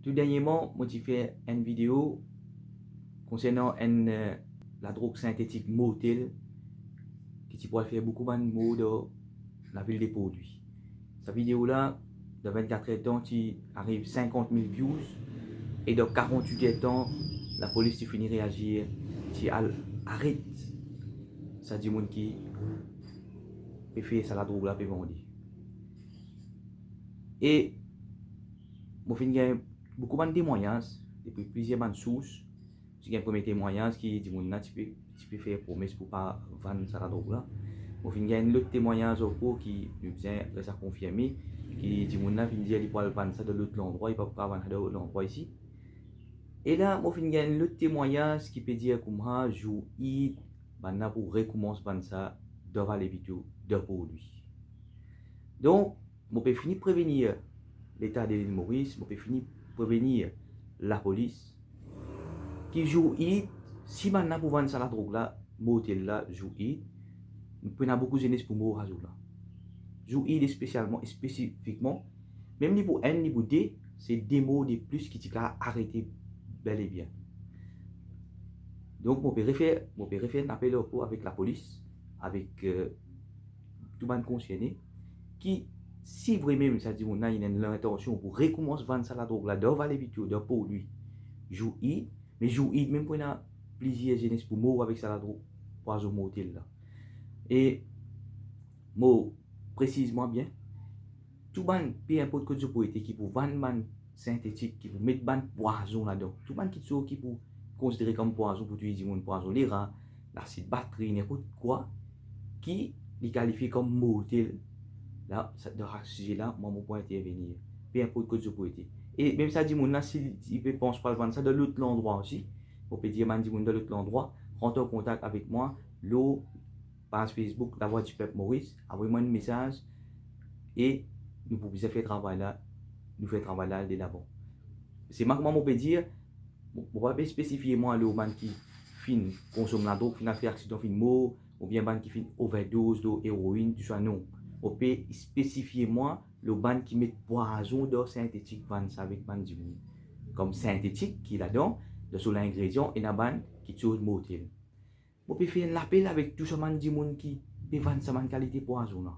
Tout dernièrement, moi j'ai fait une vidéo concernant la drogue synthétique Motel qui pourrait faire beaucoup de mots dans la ville des produits. Cette vidéo là, de 24 heures de temps, qui arrive 50 000 views et dans 48 heures de temps, la police qui finit réagir, qui arrête ça dit monde qui peut faire ça la drogue là peut vendre. Et moi fin gagne beaucoup de témoignages depuis plusieurs sources. J'ai un premier témoignage qui dit que tu peux faire promesse pour ne pas vendre ça la drogue là. Au fin, il y a un autre témoignage au cours qui nous vient de confirmer, qui dit que qu'il peut vendre ça de l'autre endroit, il ne peut pas vendre de l'autre endroit ici. Et là, au fin, il y a un autre témoignage qui peut dire que moi, je vais pour recommencer à vendre ça devant les vidéos de produits. Donc, je peux finir prévenir l'État de l'île Maurice, je peux finir prévenir la police qui joue si maintenant pour vendre ça la drogue là, motel là, joue nous prenons beaucoup de jeunesse pour mourir là. Joue spécifiquement, même niveau N, niveau D, c'est des mots de plus qui t'ont arrêté bel et bien. Donc, je peux refaire un appel avec la police, avec tout le monde concerné, qui, si vraiment ça dit, on a l'intention pour recommencer à vendre ça la drogue là, devant les vidéos, de produits, joue mais joue même pour a plusieurs jeunesse pour mourir avec ça la drogue, poison mortel là. Et, mot précisément bien, tout le monde, peu importe que vous pouvez qui pour vendre synthétique, qui pour mettre ban poison là-dedans, tout le monde qui pour considérer comme poison pour tuer du poison, les rats, l'acide batterie, n'importe quoi, qui les qualifie comme mortel, là, dans ce sujet-là, moi, je peux intervenir, peu importe que vous pouvez. Et même ça dit, là, s'il ne pense pas vendre ça de l'autre endroit aussi, on peut dire, de l'autre endroit, rentre en contact avec moi, l'eau, page Facebook, la voix du peuple Maurice, envoyez-moi un message et nous pouvons faire travail là, nous faire travail là dès d'abord. C'est moi on peut dire, on va pas spécifier moi le man qui fin consomme la drogue, fin fait accident, fin mort, ou bien man qui fin overdose d'héroïne, tout ça non. On peut spécifier moi le man qui met poison d'or synthétique, avec man du monde. Comme synthétique qui là-dedans, de sur l'ingrédient et la ban qui tue mortel. On peut faire un appel avec tout ce man du monde qui peut vendre sa qualité poison là.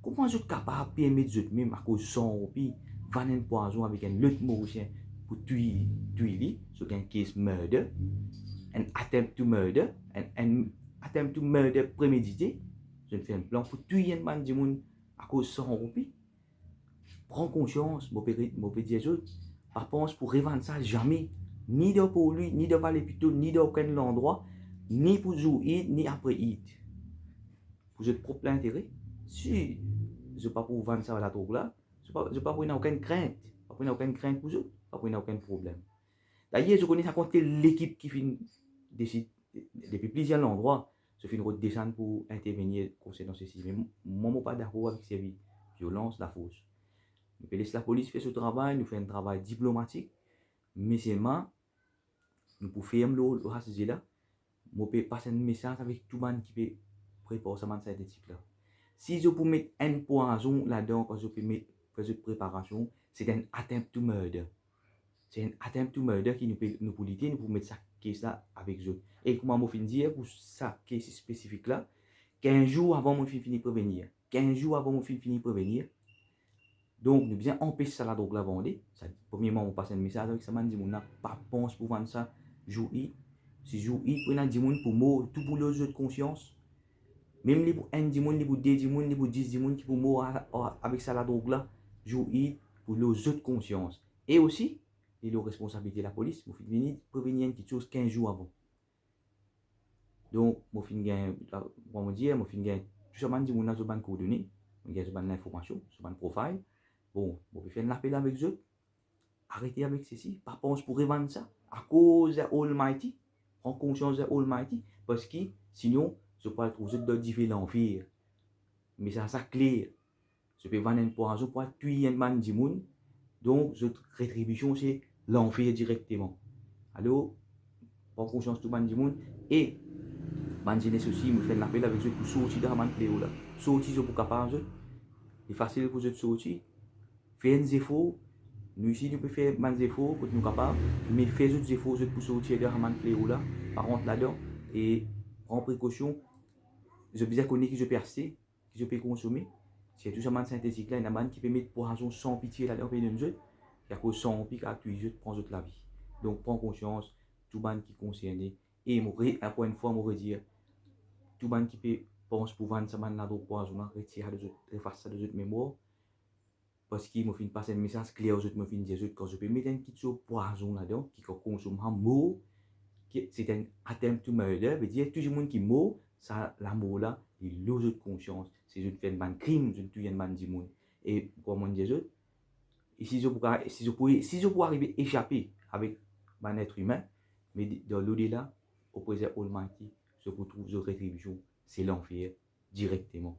Comment vous êtes capable de permettre de même à cause de son puis vendre un poison avec un autre mauricien pour tuer sur un case murder, un attempt to murder, un attempt to murder prémédité, je fais un plan pour tuer un man du monde à cause de son puis prends conscience, je peux dire pas pense pour revendre ça jamais, ni de pour lui, ni de les plutôt, ni d'aucun endroit, ni pour jouer, ni après it. Pour votre propre intérêt, si je ne pas pour vendre ça à la drogue là, je ne pas pour aucune crainte, pas pour aucune crainte pour eux, pas pour aucun problème. D'ailleurs, je connais ça quand l'équipe qui décide depuis plusieurs endroits, je fais une redescendre pour intervenir concernant ceci. Mais moi, je ne suis pas d'accord avec ces violences, la fausse. Nous laissons la police faire ce travail, nous faisons un travail diplomatique, mais seulement, nous pouvons faire le racisme là, nous pouvons passer un message avec tout le monde qui peut préparer ce synthétique là. Si je peux mettre un poison là-dedans, quand je peux mettre une préparation, c'est un attempt to murder. C'est un attempt to murder qui nous peut nous lutter, nous pouvons mettre ça case là avec eux. Et comment je finis dire pour ça case spécifique là, 15 jours avant mon fini prévenir. 15 jours avant mon fini prévenir. Donc, nous bien empêcher ça la drogue la vendre. Premièrement, on passe un message avec ça, on dit, on n'a pas pense pour vendre ça. Jouer. Si jouer, on a dit, pour mort, tout pour les autres conscience. Même les pour 1 dimon, les pour 2 dimon, les pour 10 dimon qui pour mourir avec ça la drogue là, jouer pour les autres conscience. Et aussi, il y a la responsabilité de la police, il faut venir prévenir une petite chose 15 jours avant. Donc, je finis comment dire, je finis tout ça, je finis sur ban coordonnées, je finis sur l'information, sur ban profile. Bon, je vais faire un appel avec eux. Arrêtez avec ceci, pas pense pour revendre ça à cause de Almighty. Prends conscience de Almighty, parce que sinon, je peux trouver de différents enfer. Mais ça clair. Je peux vendre un poison pour tuer un man du monde. Donc, cette rétribution, c'est l'enfer directement. Alors, prends conscience de man du monde. Et, man jeunesse aussi, me fait un appel avec eux pour sortir de la man pléo là. Sortir pour capable. C'est facile pour eux de sortir. Faire des efforts. Nous ici, nous pouvons faire des efforts pour nous capables, mais faire des efforts pour sortir de ce fléau là, par contre là-dedans, et prendre précaution, je veux dire qu'on est qui je peux acheter, qui je peux consommer. C'est tout ça man synthétique là, il y a qui peut mettre poison sans pitié là-dedans, et nous autres, et à cause sans pitié, à tuer, prend la vie. Donc, prends conscience, tout le monde qui est concerné, et encore une fois, je dire, tout le monde qui peut pense pour vendre ça man là, donc poison, retirer de autres, effacer ça de autres mémoires. Parce qu'il m'a fait passer un message clair aux autres, m'a fait dire quand je peux mettre un petit poison là-dedans, qui consomme un mot, c'est un attempt to murder, veut dire tout le monde qui meurt, ça, l'amour là, il lose de conscience. C'est je fais un crime, je tue un du monde. Et pour moi dire autres, si je pourrais arriver à échapper avec un être humain, mais dans l'au-delà, au présent Almighty, je retrouve une rétribution, c'est l'enfer directement.